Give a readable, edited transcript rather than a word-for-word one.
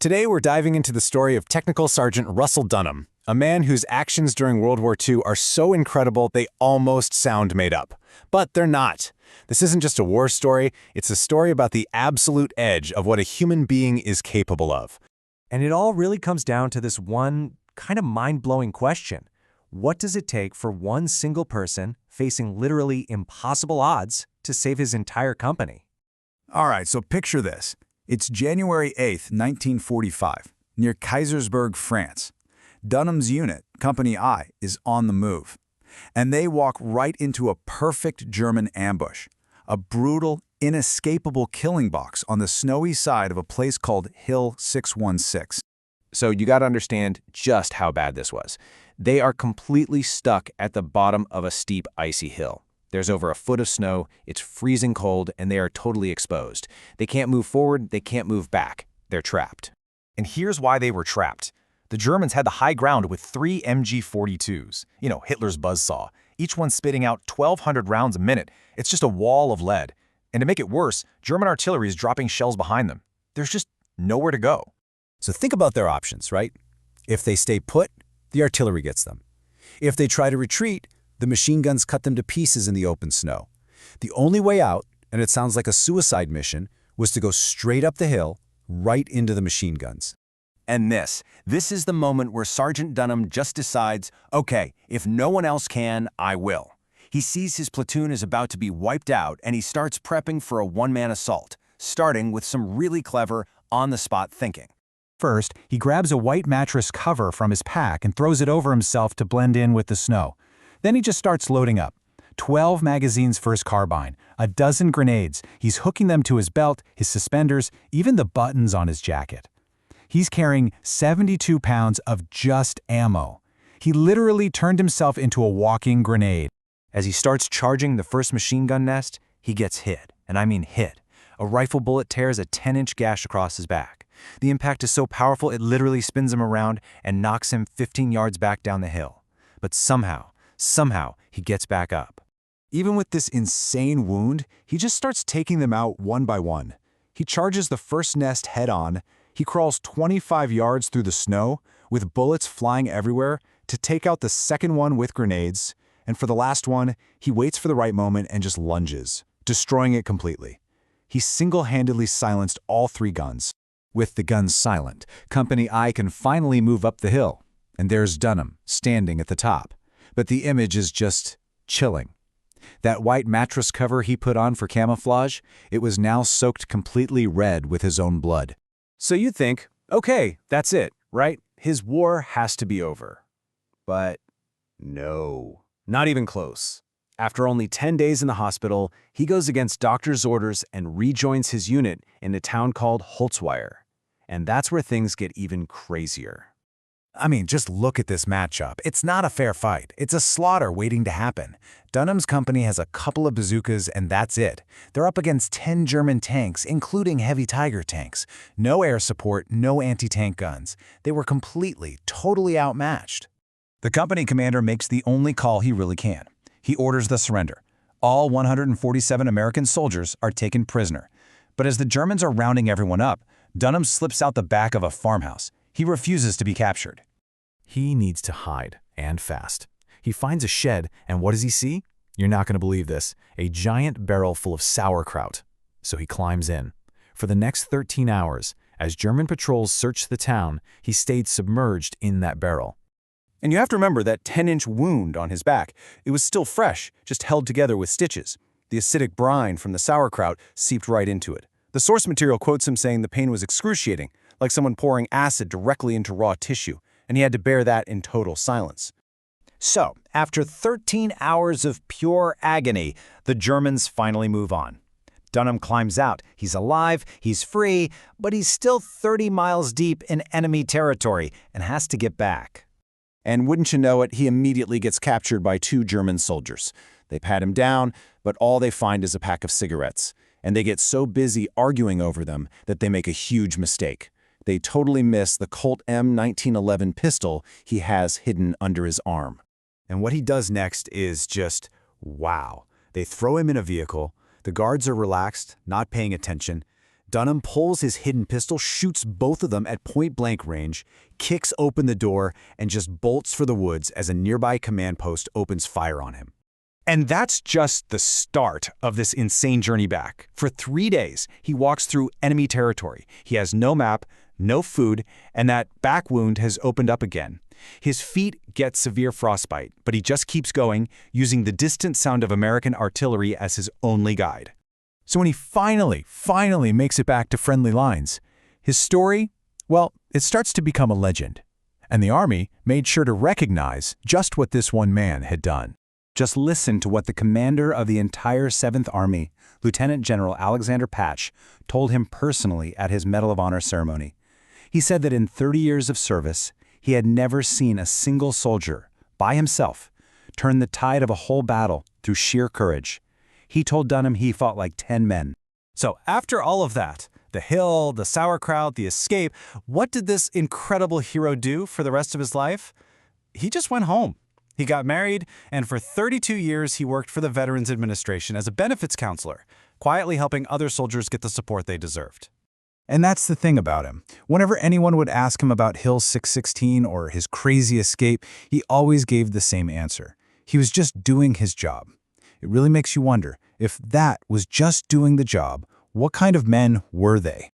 Today we're diving into the story of Technical Sergeant Russell Dunham, a man whose actions during World War II are so incredible they almost sound made up. But they're not. This isn't just a war story, it's a story about the absolute edge of what a human being is capable of. And it all really comes down to this one kind of mind-blowing question. What does it take for one single person facing literally impossible odds to save his entire company? All right, so picture this. It's January 8th, 1945, near Kaisersberg, France. Dunham's unit, Company I, is on the move. And they walk right into a perfect German ambush, a brutal, inescapable killing box on the snowy side of a place called Hill 616. So you got to understand just how bad this was. They are completely stuck at the bottom of a steep, icy hill. There's over a foot of snow, it's freezing cold, and they are totally exposed. They can't move forward, they can't move back. They're trapped. And here's why they were trapped. The Germans had the high ground with 3 MG-42s, Hitler's buzzsaw, each one spitting out 1,200 rounds a minute. It's just a wall of lead. And to make it worse, German artillery is dropping shells behind them. There's just nowhere to go. So think about their options, right? If they stay put, the artillery gets them. If they try to retreat, the machine guns cut them to pieces in the open snow. The only way out, and it sounds like a suicide mission, was to go straight up the hill, right into the machine guns. And this is the moment where Sergeant Dunham just decides, okay, if no one else can, I will. He sees his platoon is about to be wiped out, and he starts prepping for a one-man assault, starting with some really clever, on-the-spot thinking. First, he grabs a white mattress cover from his pack and throws it over himself to blend in with the snow. Then he just starts loading up. 12 magazines for his carbine, a dozen grenades. He's hooking them to his belt, his suspenders, even the buttons on his jacket. He's carrying 72 pounds of just ammo. He literally turned himself into a walking grenade. As he starts charging the first machine gun nest, he gets hit, and I mean hit. A rifle bullet tears a 10-inch gash across his back. The impact is so powerful it literally spins him around and knocks him 15 yards back down the hill. But somehow he gets back up. Even with this insane wound, he just starts taking them out one by one. He charges the first nest head-on. He crawls 25 yards through the snow, with bullets flying everywhere, to take out the second one with grenades. And for the last one, he waits for the right moment and just lunges, destroying it completely. He single-handedly silenced all 3 guns. With the guns silent, Company I can finally move up the hill, and there's Dunham standing at the top. But the image is just chilling. That white mattress cover he put on for camouflage, it was now soaked completely red with his own blood. So you'd think, okay, that's it, right? His war has to be over. But no, not even close. After only 10 days in the hospital, he goes against doctor's orders and rejoins his unit in a town called Holzweier. And that's where things get even crazier. I mean, just look at this matchup. It's not a fair fight. It's a slaughter waiting to happen. Dunham's company has a couple of bazookas, and that's it. They're up against 10 German tanks, including heavy Tiger tanks. No air support, no anti-tank guns. They were completely, totally outmatched. The company commander makes the only call he really can. He orders the surrender. All 147 American soldiers are taken prisoner. But as the Germans are rounding everyone up, Dunham slips out the back of a farmhouse. He refuses to be captured. He needs to hide, and fast. He finds a shed, and what does he see? You're not going to believe this. A giant barrel full of sauerkraut. So he climbs in. For the next 13 hours, as German patrols searched the town, he stayed submerged in that barrel. And you have to remember that 10-inch wound on his back. It was still fresh, just held together with stitches. The acidic brine from the sauerkraut seeped right into it. The source material quotes him saying the pain was excruciating, like someone pouring acid directly into raw tissue, and he had to bear that in total silence. So, after 13 hours of pure agony, the Germans finally move on. Dunham climbs out. He's alive, he's free, but he's still 30 miles deep in enemy territory and has to get back. And wouldn't you know it, he immediately gets captured by 2 German soldiers. They pat him down, but all they find is a pack of cigarettes. And they get so busy arguing over them that they make a huge mistake. They totally miss the Colt M1911 pistol he has hidden under his arm. And what he does next is just, wow. They throw him in a vehicle. The guards are relaxed, not paying attention. Dunham pulls his hidden pistol, shoots both of them at point-blank range, kicks open the door, and just bolts for the woods as a nearby command post opens fire on him. And that's just the start of this insane journey back. For 3 days, he walks through enemy territory. He has no map, no food, and that back wound has opened up again. His feet get severe frostbite, but he just keeps going, using the distant sound of American artillery as his only guide. So when he finally makes it back to friendly lines, his story, well, it starts to become a legend. And the Army made sure to recognize just what this one man had done. Just listen to what the commander of the entire 7th Army, Lieutenant General Alexander Patch, told him personally at his Medal of Honor ceremony. He said that in 30 years of service, he had never seen a single soldier, by himself, turn the tide of a whole battle through sheer courage. He told Dunham he fought like 10 men. So after all of that, the hill, the sauerkraut, the escape, what did this incredible hero do for the rest of his life? He just went home. He got married, and for 32 years he worked for the Veterans Administration as a benefits counselor, quietly helping other soldiers get the support they deserved. And that's the thing about him. Whenever anyone would ask him about Hill 616 or his crazy escape, he always gave the same answer. He was just doing his job. It really makes you wonder, if that was just doing the job, what kind of men were they?